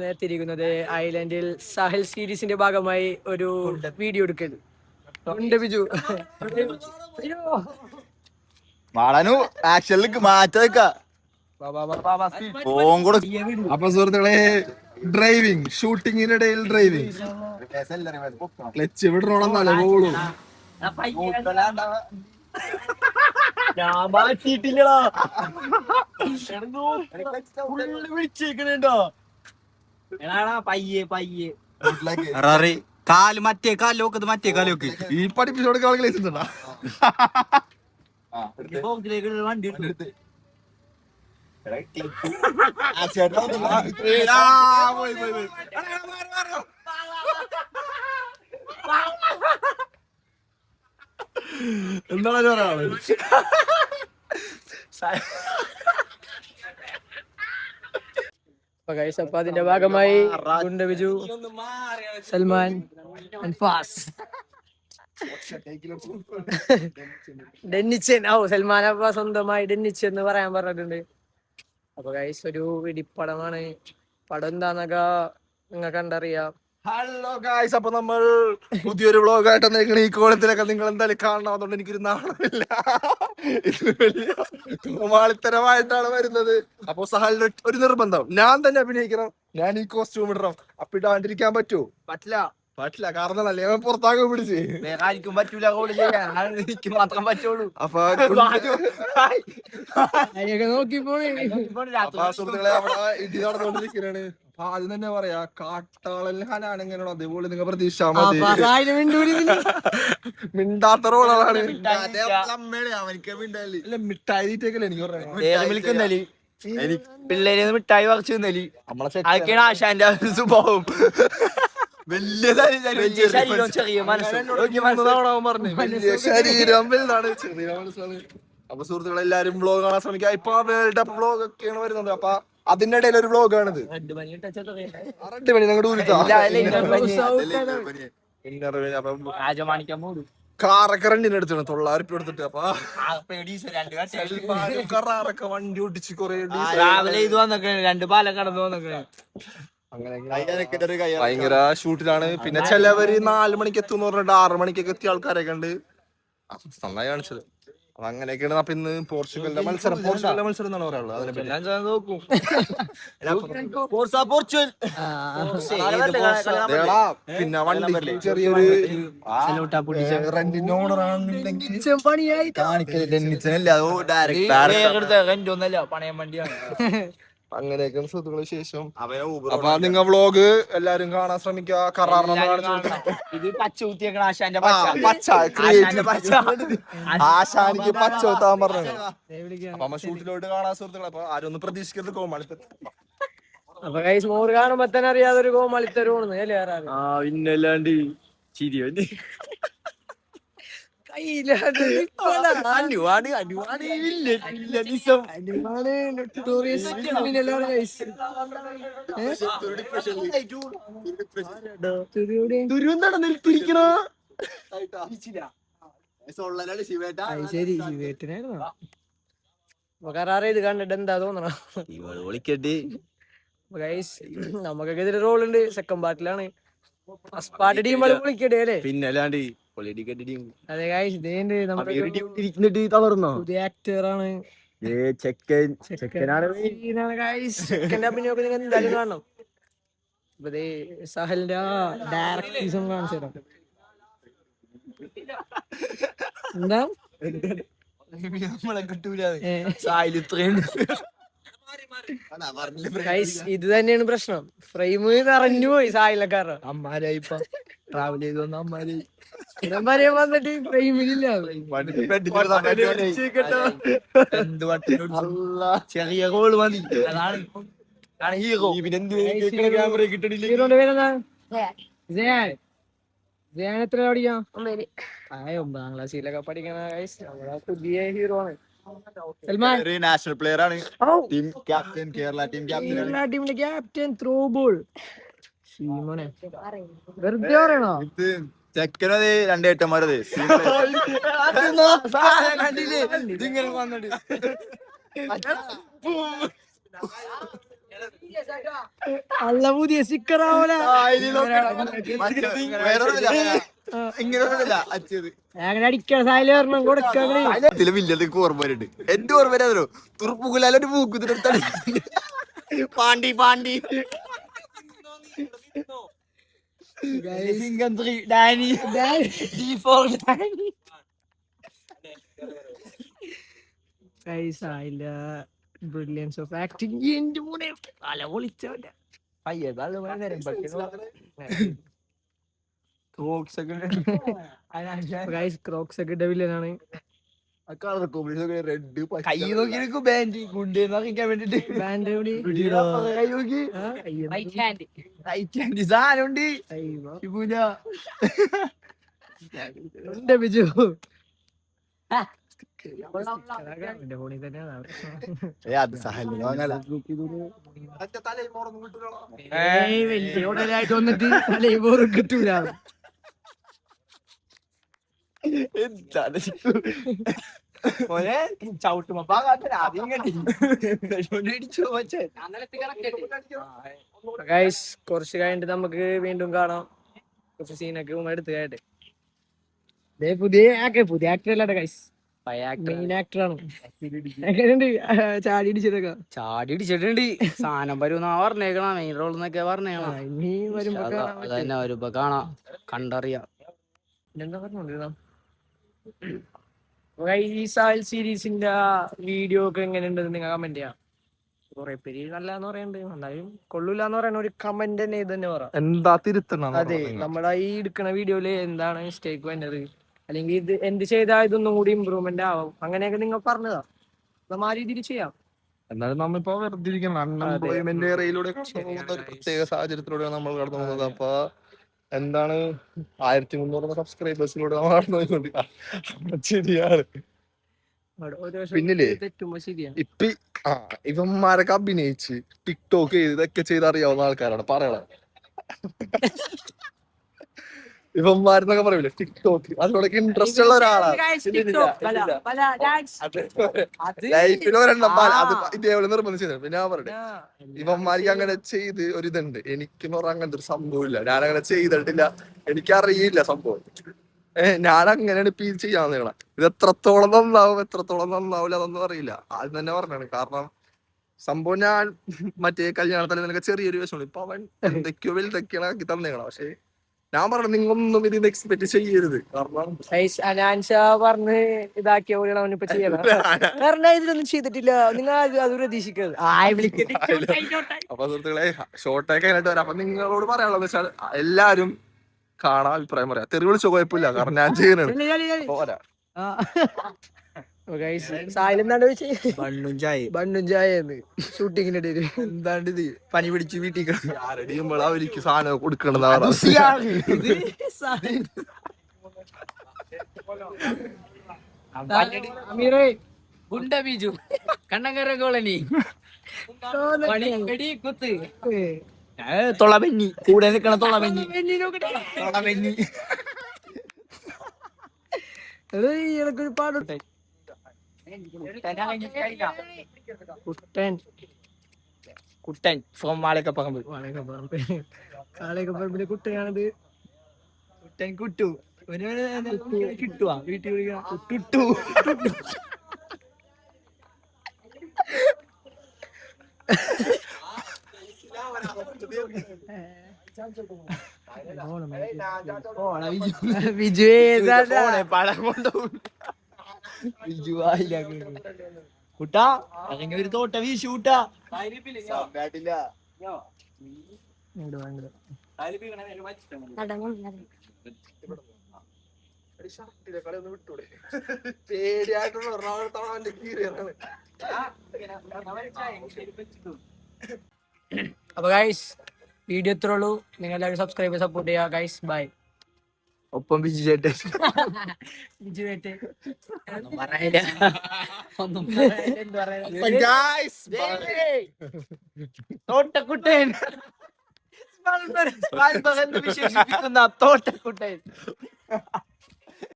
നേരത്തിരിക്കുന്നത് ഐലൻഡിൽ സാഹിൽ സീരീസിന്റെ ഭാഗമായി ഒരു വീഡിയോ എടുക്കരുത് ബിജു. ആക്ഷനിലേക്ക് മാറ്റ. അപ്പൊ സുഹൃത്തുക്കളെ, ഡ്രൈവിംഗ് ഷൂട്ടിങ്ങിനിടയിൽ ഡ്രൈവിംഗ് ക്ലച്ച് വിടണമെന്നല്ലേ പോളൂ. കാല് മറ്റേ കാലോക്കത് മറ്റേ കാലോക്ക് ഈ പഠിപ്പിച്ചോട് ക്ലൈസൻസ് ഉണ്ടോ? വണ്ടി എടുത്ത് എന്താണ് പറയാ? അപ്പൊ അതിന്റെ ഭാഗമായി ബിജു, സൽമാൻ, ഡെന്നിച്ചൻ. സൽമാൻ അപ്പ സ്വന്തമായി ഡെന്നിച്ചൻ എന്ന് പറയാൻ പറഞ്ഞിട്ടുണ്ട്. അപ്പൊ ഗൈസ് ഒരു ഇടിപ്പടമാണ്. പടം എന്താന്നൊക്കെ നിങ്ങൾക്ക് കണ്ടറിയാം. ഹലോ ഗായ്സ്, അപ്പൊ നമ്മൾ പുതിയൊരു വ്ളോഗായിട്ട് വന്നിരിക്കണ ഈ കോളത്തിലൊക്കെ നിങ്ങൾ എന്തായാലും കാണണം. അതുകൊണ്ട് എനിക്കൊരു നാണമില്ല, ഇത് വലിയ കോമാളിത്തരമായിട്ടാണ് വരുന്നത്. അപ്പൊ സഹലിന് ഒരു നിർബന്ധം, ഞാൻ തന്നെ അഭിനയിക്കണം, ഞാൻ ഈ കോസ്റ്റ്യൂം ഇടണം. അപ്പൊ ഇടാണ്ടിരിക്കാൻ പറ്റുമോ? പറ്റില്ല, കാരണം നല്ല ഞാൻ പുറത്താക്കാൻ പിടിച്ച് ആർക്കും പറ്റൂല, എനിക്ക് മാത്രം പറ്റുള്ളൂ. അപ്പൊ സുഹൃത്തുക്കളെ, അവിടെ ഇടി നടന്നുകൊണ്ടിരിക്കുകയാണ്. അപ്പൊ ആദ്യം തന്നെ പറയാ, കാട്ടാളൻ ഹനാണ് എങ്ങനെയാണോ അതേപോലെ നിങ്ങൾ പ്രതീക്ഷിച്ചാ മതി. മിണ്ടാത്ത റോളാണ്. മിഠായി തീറ്റൊക്കെ എനിക്ക് പറയാം. പിള്ളേര് മിഠായി പറിച്ചു തന്നല് അതൊക്കെയാണ് ആശാന്റെ സ്വഭാവം. വലിയ ചെറിയ മനസ്സ് ശരീരം വലുതാണ്, ചെറിയ മനസ്സാണ്. അപ്പൊ സുഹൃത്തുക്കളെ, എല്ലാരും വ്ളോഗ് കാണാൻ ശ്രമിക്കുക. ഇപ്പൊ വേൾഡ് കപ്പ് വ്ളോഗ് ഒക്കെയാണ് വരുന്നത്. അപ്പൊ അതിന്റെ ഇടയിൽ ഒരു വ്ളോഗ് ആണിത്. 2 മണി ഞങ്ങളുടെ കാറൊക്കെ റെന്റിന് എടുത്താണ് 900 രൂപ എടുത്തിട്ട്. അപ്പൊ കാറൊക്കെ വണ്ടി ഓടിച്ച് കൊറേ രാവിലെ ഇത് വന്നൊക്കെ 2 പാലം കടന്നു വന്നൊക്കെ ഭയങ്കര ഷൂട്ടിലാണ്. പിന്നെ ചിലവര് 4 മണിക്ക് എത്തും പറഞ്ഞിട്ട് 6 മണിക്കൊക്കെ എത്തിയ ആൾക്കാരൊക്കെ ഉണ്ട്. നന്നായി കാണിച്ചത്. അപ്പൊ അങ്ങനെയൊക്കെയാണ്. അപ്പൊ ഇന്ന് പോർച്ചുഗലിന്റെ മത്സരം എന്നാണ് പറയാനുള്ളത്. പിന്നെ വണ്ടി ചെറിയൊരു റെന്റിന് ഓണറാണെന്നുണ്ടെങ്കിൽ പണയം വണ്ടിയാണ്. അങ്ങനെയൊക്കെയാണ് സുഹൃത്തുക്കളെ ശേഷം. അപ്പൊ നിങ്ങൾ വ്ളോഗ് എല്ലാരും കാണാൻ ശ്രമിക്കുക. ആശാനിക്ക് പച്ച കുത്താൻ പറഞ്ഞത്. അപ്പൊ അമ്മ ഷൂട്ടിലോട്ട് കാണാൻ സുഹൃത്തുക്കളെ. അപ്പൊ ആരും ഒന്നും പ്രതീക്ഷിക്കരുത് കോമാളിത്തരം. അപ്പൊ ഗൈസ് മോറ് കാണുമ്പോ തന്നെ അറിയാതൊരു കോമാളിത്തരമാണ് അല്ലേ? പിന്നല്ലാണ്ട് ചിരി ഇത് കണ്ടിട്ട് എന്താ തോന്നണ? നമുക്കൊക്കെ ഇതിൽ റോളുണ്ട്. സെക്കൻഡ് പാർട്ടിലാണ്. ഫസ്റ്റ് പാർട്ടി ടീം വിളിക്കട്ടെ അല്ലേ? പിന്നല്ലാണ്ട് അതെ ഗൈസ്, പുതിയ ആക്ടറാണ്. ചെക്കൻ്റെ അഭിനയൊക്കെ നിങ്ങൾ എന്തായാലും കാണണം. സഹലിന്റെ ഡയറക്ടീസും കാണിച്ചു തരാം. എന്താ നമ്മളെ കിട്ടൂല. ഇത് തന്നെയാണ് പ്രശ്നം. ഫ്രെയിം നിറഞ്ഞു പോയി സായിലക്കാരുടെ. അമ്മാരായിപ്പ ട്രാവൽ ചെയ്ത് വന്ന അമ്മാര് വന്നിട്ട് ഫ്രെയിമിലില്ല. ചെറിയ ഗോള് മതി, അതാണ് ഹീറോ. ഹീറോന്റെ പേരെന്താ? എത്ര പഠിക്കാം? 9ാം ക്ലാസ്സിലൊക്കെ പഠിക്കണ നമ്മളെ പുതിയ ഹീറോ ആണ്. നാഷണൽ പ്ലെയർ ആണ്. ടീം ക്യാപ്റ്റൻ, കേരള ടീമിന്റെ ക്യാപ്റ്റൻ. ത്രോ ബോൾ വെറുതെ പറയണോ? ചെക്കനത് 2 ഏട്ടന്മാരത് ഇങ്ങനെ വന്നിട്ട് അല്ല പുതിയ സ്റ്റിക്കർ ആവൂല അങ്ങനെ അടിക്കണ സായല് പറഞ്ഞു കൊടുക്കണേ വില്ലതൊക്കെ ഓർമ്മ വരുന്നുണ്ട്. എന്റെ ഓർമ്മ വരാതോ തുറപ്പുകുലാലൊരു മൂക്കുത്തിനെടുത്താണ് പാണ്ടി പാണ്ടി ഡാനി ബ്രില്യൻസ് ഓഫ് ആക്ടിങ് എന്റെ മോനെ തല പൊളിച്ചവന്റെ ക്രോക്സ് ഒക്കെ ഇട്ട വില്ലനാണ്. റെഡ് കൈ നോക്കി ബാൻഡ് ഗുണ്ടെന്ന് അറിയിക്കാൻ വേണ്ടിട്ട് ബാൻഡ് കൈ നോക്കി സാധനമുണ്ട് എന്റെ ബിജു എന്റെ ഫോണിൽ തന്നെയാണ്. അത് സഹല് വലിയ ഉടലായിട്ട് വന്നിട്ട് തലയും കിട്ടൂല. കുറച്ച് കഴിഞ്ഞിട്ട് നമുക്ക് വീണ്ടും കാണാം. കുറച്ച് സീനൊക്കെ എടുത്ത് കേട്ടെ. പുതിയ ആക്ടർ അല്ലാട്ടെ ഗൈസ്, മെയിൻ ആക്ടറാണ്. ചാടി ഇടിച്ചിട്ടുണ്ട്. സാധനം വരുന്ന പറഞ്ഞേക്കണ മെയിൻ റോൾ എന്നൊക്കെ പറഞ്ഞേക്കണ. ഇനി അതന്നെ വരുമ്പോ കാണാം, കണ്ടറിയാം. എന്താ പറഞ്ഞോണ്ടിരുന്ന സീരീസിന്റെ വീഡിയോ ഒക്കെ എങ്ങനെയുണ്ടെന്ന് നിങ്ങൾ കമന്റ് ചെയ്യാം. കുറെ പേര് നല്ലതെന്ന് പറയുന്നുണ്ട്, എന്നാലും കൊള്ളൂലെന്ന് പറയുന്ന ഒരു കമന്റ് തന്നെ ഇത് തന്നെ പറയാം. എന്താ തിരുത്തണം? അതെ, നമ്മുടെ ഈ എടുക്കുന്ന വീഡിയോയില് എന്താണ് മിസ്റ്റേക്ക് വരുന്നത്, അല്ലെങ്കിൽ ഇത് എന്ത് ചെയ്താൽ ഇതൊന്നും കൂടി ഇമ്പ്രൂവ്മെന്റ് ആവും, അങ്ങനെയൊക്കെ നിങ്ങൾ പറഞ്ഞതാ. നമ്മ ആ രീതിയിൽ ചെയ്യാം. എന്നാലും നമ്മിപ്പോ വെറുതെ ഇരിക്കണം. അൺഎംപ്ലോയ്മെന്റ് ഏരിയയിലൂടെ ഒരു പ്രത്യേക സാഹചര്യത്തിലൂടെയാണ് നമ്മൾ കടന്നു പോകുന്നത്. അപ്പൊ എന്താണ് 1300 സബ്സ്ക്രൈബേഴ്സിലൂടെ നമ്മൾ കടന്നു പോയിക്കൊണ്ടിരിക്കുക. ശരിയാണ്. പിന്നില്ലേ തെറ്റുമ്പോ ശരിയാണ്. ഇവന്മാരൊക്കെ അഭിനയിച്ച് ടിക്ടോക്ക് ചെയ്ത് ഇതൊക്കെ ചെയ്ത് അറിയാവുന്ന ആൾക്കാരാണ് പറയണത്. ഇവന്മാരെന്നൊക്കെ പറയൂലേ ടിക്ടോക്ക്, അതിനോടൊക്കെ ഇൻട്രസ്റ്റ് ഉള്ള ഒരാളാണ്. ലൈഫിൽ ഒരെണ്ണം ഇതേപോലെ നിർബന്ധിച്ചത്. പിന്നെ ഞാൻ പറയട്ടെ, ഇവന്മാർക്ക് അങ്ങനെ ചെയ്ത് ഒരിതുണ്ട്. എനിക്കെന്ന് പറഞ്ഞാൽ അങ്ങനത്തെ ഒരു സംഭവമില്ല. ഞാനങ്ങനെ ചെയ്തിട്ടില്ല, എനിക്കറിയില്ല സംഭവം. ഞാൻ അങ്ങനെയാണ് ഇപ്പൊ ഇത് ചെയ്യാൻ നിങ്ങളെ. ഇത് എത്രത്തോളം നന്നാവും എത്രത്തോളം നന്നാവില്ല അതൊന്നും അറിയില്ല. ആദ്യം തന്നെ പറഞ്ഞാണ്. കാരണം സംഭവം ഞാൻ മറ്റേ കല്യാണത്തിൽ നിനക്ക് ചെറിയൊരു വിഷമം. ഇപ്പൊ അവൻ എന്തൊക്കെയോ വലുതൊക്കെയാണ് ആക്കി തന്നേക്കണം. പക്ഷെ ഞാൻ പറഞ്ഞു നിങ്ങളൊന്നും ഇതിന് എക്സ്പെക്ട് ചെയ്യരുത്. കാരണം പറഞ്ഞ് ഇതാക്കിയ പോലെയാണ് അവനിപ്പോ ചെയ്യണം. കാരണം ഇതിലൊന്നും ചെയ്തിട്ടില്ല, നിങ്ങൾ അത് പ്രതീക്ഷിക്കരുത്. അപ്പൊ സുഹൃത്തുക്കളെ, ഷോർട്ടൊക്കെ ആയിട്ട് വരാം. അപ്പൊ നിങ്ങളോട് പറയാനുള്ളത് വെച്ചാൽ എല്ലാരും കാണാൻ അഭിപ്രായം പറയാം. തെറി വിളിച്ചോ കുഴപ്പമില്ല, കാരണം ഞാൻ ചെയ്യുന്നുണ്ട്. ബണ്ണും ചായ ഷൂട്ടിങ്ങിന്റെ ഇടയില് എന്താണ്ട് ഇത് പനി പിടിച്ച് വീട്ടിൽ ആരടിയുമ്പോൾ അവർക്ക് സാധനം കൊടുക്കണതാ. ഗുണ്ട ബീജു കണ്ണങ്കര കോളനി കുത്ത് തൊളമെന്നി കൂടെ നിൽക്കണ തൊളമെന്നി ഇടക്കൊരു പാടുട്ടെ. കുട്ടൻ ഫ്രോം വാളക്കപ്പറമ്പ്. വാളക്കപ്പറമ്പിലെ കുട്ടനാണിത്. കുട്ടൻ കുട്ടു കിട്ടുവാ വീട്ടിൽ വിളിക്കട്ടു. പഴം കൊണ്ടുപോകും കുട്ടാ. അല്ലെങ്കിൽ ഒരു തോട്ട വീശു കൂട്ടാ. അപ്പൊ ഗൈസ്, വീഡിയോ ഇത്രേ ഉള്ളൂ. നിങ്ങൾ എല്ലാവരും സബ്സ്ക്രൈബ് സപ്പോർട്ട് ചെയ്യുക ഗൈസ്. ബൈ. ഒപ്പം ബിജു ചേട്ടൻ തോട്ടക്കുട്ടൻ വിശേഷിപ്പിക്കുന്ന തോട്ടക്കുട്ടൻ.